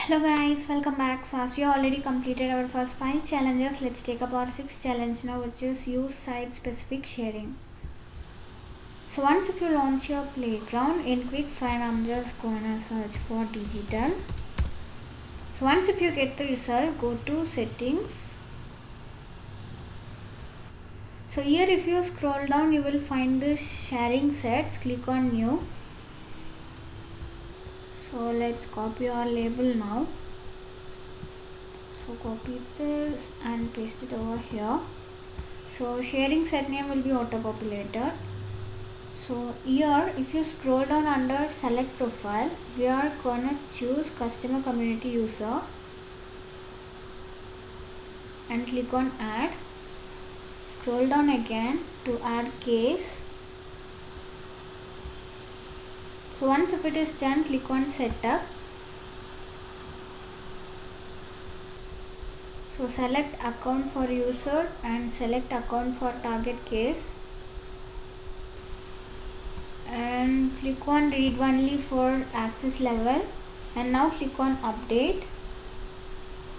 Hello guys, welcome back. So as we already completed our first 5 challenges, let's take up our 6th challenge now, which is use site specific sharing. So once if you launch your playground in quick find, I'm just gonna search for digital. So once if you get the result, go to settings. So here if you scroll down, you will find this sharing sets. Click on new. So let's copy our label now. So copy this and paste it over here. So sharing set name will be auto populated. So here if you scroll down under select profile, we are gonna choose customer community user and click on add. Scroll down again to add case. So once if it is done, click on setup. So select account for user and select account for target case and click on read only for access level, and now click on update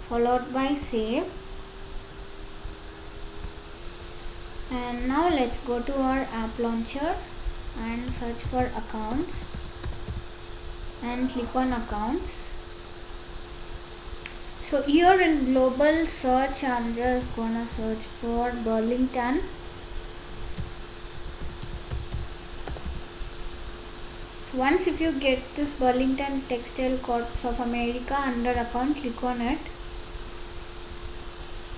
followed by save. And now let's go to our app launcher and search for accounts and click on accounts. So here in global search, I'm just gonna search for Burlington. So once if you get this Burlington Textile Corps of America under account, click on it.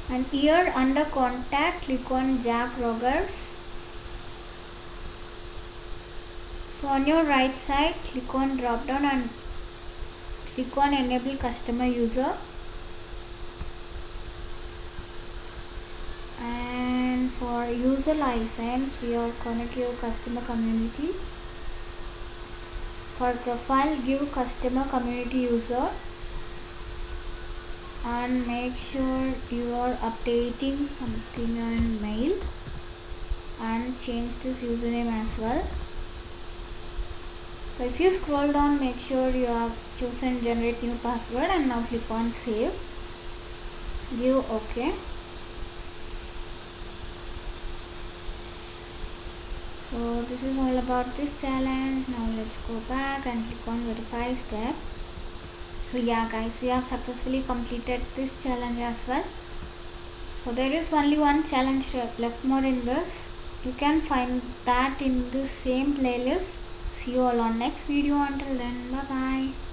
And here under contact, click on Jack Rogers. So on your right side, click on drop down and click on enable customer user. And for user license, we are gonna give customer community. For profile, give customer community user, and make sure you are updating something in mail and change this username as well. So if you scroll down, make sure you have chosen generate new password and now click on save. Give OK. So this is all about this challenge. Now let's go back and click on verify step. So yeah guys, we have successfully completed this challenge as well. So there is only one challenge left more in this. You can find that in the same playlist. See you all on next video. Until then, bye bye.